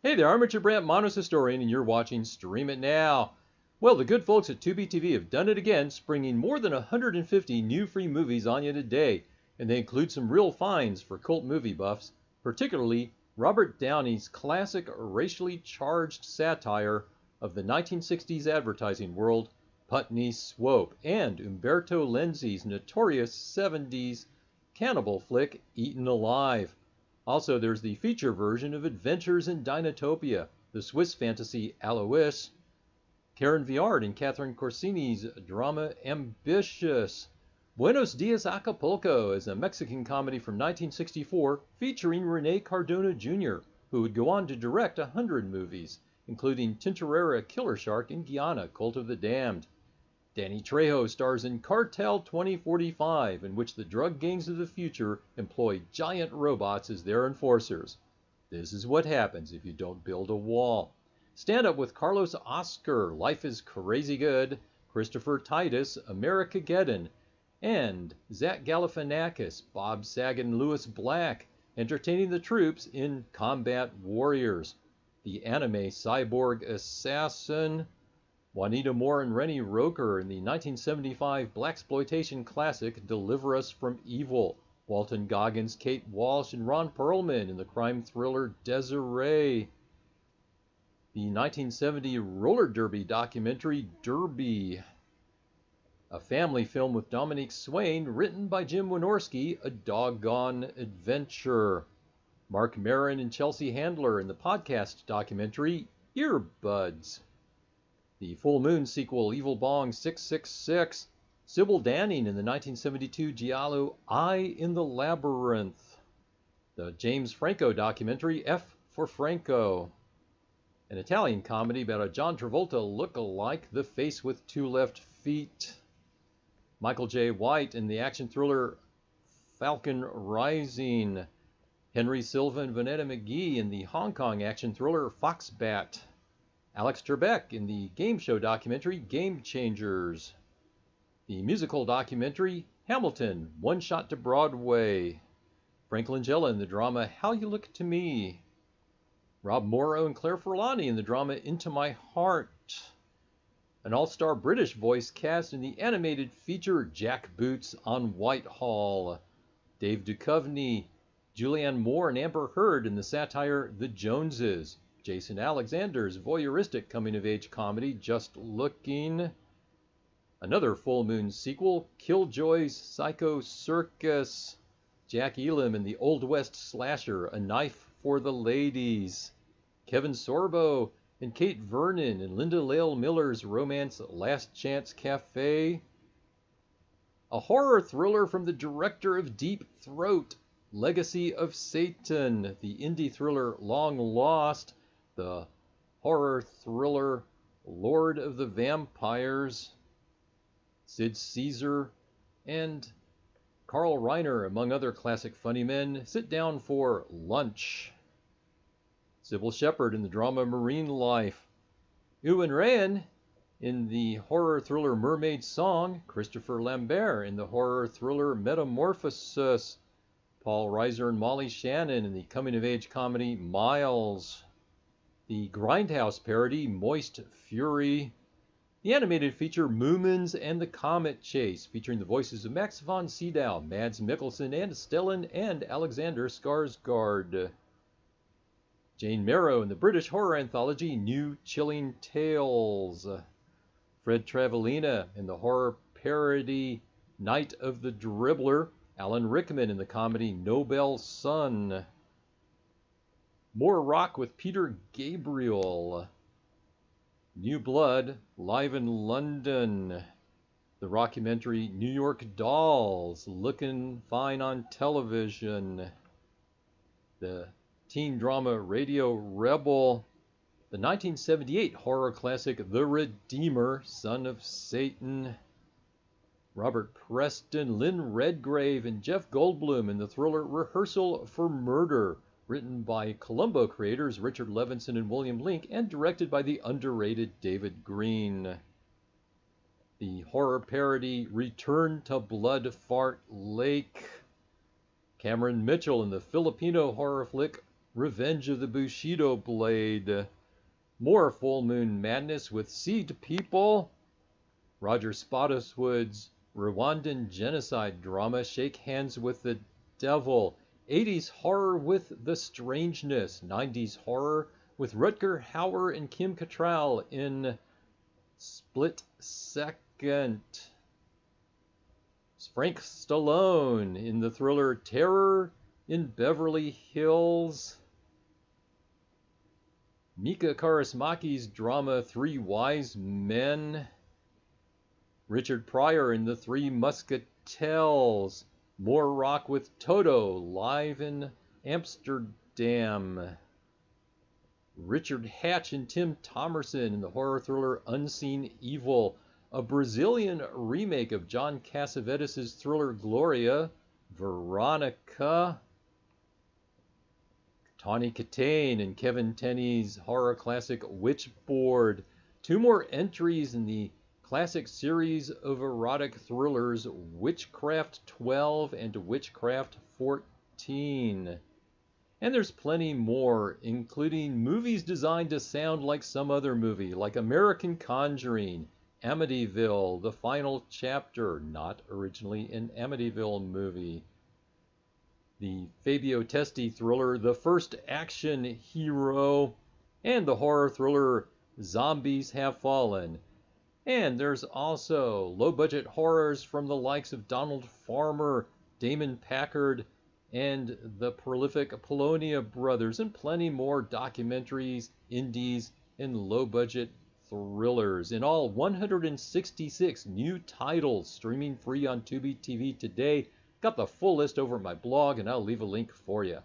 Hey there, I'm Richard Brandt, Monos Historian, and you're watching Stream It Now. Well, the good folks at TubiTV have done it again, springing more than 150 new free movies on you today, and they include some real finds for cult movie buffs, particularly Robert Downey's classic racially charged satire of the 1960s advertising world, Putney Swope, and Umberto Lenzi's notorious 70s cannibal flick, Eaten Alive. Also, there's the feature version of Adventures in Dinotopia, the Swiss fantasy Alois, Karen Viard and Catherine Corsini's drama Ambitious, Buenos Dias Acapulco is a Mexican comedy from 1964 featuring Rene Cardona Jr., who would go on to direct 100 movies, including Tintorera Killer Shark and Guyana Cult of the Damned. Danny Trejo stars in Cartel 2045, in which the drug gangs of the future employ giant robots as their enforcers. This is what happens if you don't build a wall. Stand Up with Carlos Oscar, Life is Crazy Good, Christopher Titus, Americageddon, and Zach Galifianakis, Bob Saget, Louis Black, entertaining the troops in Combat Warriors. The anime cyborg assassin, Juanita Moore and Rennie Roker in the 1975 blaxploitation classic Deliver Us from Evil, Walton Goggins, Kate Walsh, and Ron Perlman in the crime thriller Desiree, the 1970 roller derby documentary Derby, a family film with Dominique Swain written by Jim Wynorski, A Doggone Adventure, Mark Maron and Chelsea Handler in the podcast documentary Earbuds, the Full Moon sequel, Evil Bong 666, Sybil Danning in the 1972 giallo Eye in the Labyrinth, the James Franco documentary F for Franco, an Italian comedy about a John Travolta look-alike, The Face with Two Left Feet, Michael J. White in the action thriller Falcon Rising, Henry Silva and Vanetta McGee in the Hong Kong action thriller Foxbat, Alex Trebek in the game show documentary Game Changers, the musical documentary Hamilton, One Shot to Broadway, Frank Langella in the drama How You Look to Me, Rob Morrow and Claire Forlani in the drama Into My Heart, an all-star British voice cast in the animated feature Jack Boots on Whitehall, Dave Duchovny, Julianne Moore and Amber Heard in the satire The Joneses, Jason Alexander's voyeuristic coming-of-age comedy Just Looking, another Full Moon sequel, Killjoy's Psycho Circus, Jack Elam in the Old West slasher A Knife for the Ladies, Kevin Sorbo and Kate Vernon in Linda Lael Miller's romance Last Chance Cafe, a horror thriller from the director of Deep Throat, Legacy of Satan, the indie thriller Long Lost, the horror thriller Lord of the Vampires, Sid Caesar, and Carl Reiner, among other classic funny men, sit down for lunch. Sybil Shepherd in the drama Marine Life, Ewan Ryan in the horror thriller Mermaid Song, Christopher Lambert in the horror thriller Metamorphosis, Paul Reiser and Molly Shannon in the coming-of-age comedy Miles, the Grindhouse parody Moist Fury, the animated feature Moomins and the Comet Chase, featuring the voices of Max von Sydow, Mads Mikkelsen, and Stellan and Alexander Skarsgård, Jane Merrow in the British horror anthology New Chilling Tales, Fred Travellina in the horror parody Night of the Dribbler, Alan Rickman in the comedy Nobel Son, More Rock with Peter Gabriel, New Blood, live in London, the rockumentary New York Dolls, looking fine on television, the teen drama Radio Rebel, the 1978 horror classic The Redeemer, Son of Satan, Robert Preston, Lynn Redgrave, and Jeff Goldblum in the thriller Rehearsal for Murder, written by Columbo creators Richard Levinson and William Link, and directed by the underrated David Green. The horror parody Return to Blood Fart Lake, Cameron Mitchell in the Filipino horror flick Revenge of the Bushido Blade, more Full Moon Madness with Seed People, Roger Spottiswood's Rwandan genocide drama Shake Hands with the Devil, 80s horror with The Strangeness, 90s horror with Rutger Hauer and Kim Cattrall in Split Second, Frank Stallone in the thriller Terror in Beverly Hills, Mika Kaurismäki's drama Three Wise Men, Richard Pryor in The Three Muscatels, more rock with Toto live in Amsterdam, Richard Hatch and Tim Thomerson in the horror thriller Unseen Evil, a Brazilian remake of John Cassavetes' thriller Gloria, Veronica, Tawny Katane and Kevin Tenney's horror classic Witchboard, two more entries in the classic series of erotic thrillers Witchcraft 12 and Witchcraft 14. And there's plenty more, including movies designed to sound like some other movie, like American Conjuring, Amityville, The Final Chapter, not originally an Amityville movie, the Fabio Testi thriller The First Action Hero, and the horror thriller Zombies Have Fallen. And there's also low-budget horrors from the likes of Donald Farmer, Damon Packard, and the prolific Polonia brothers, and plenty more documentaries, indies, and low-budget thrillers. In all, 166 new titles streaming free on TubiTV today. Got the full list over at my blog, and I'll leave a link for you.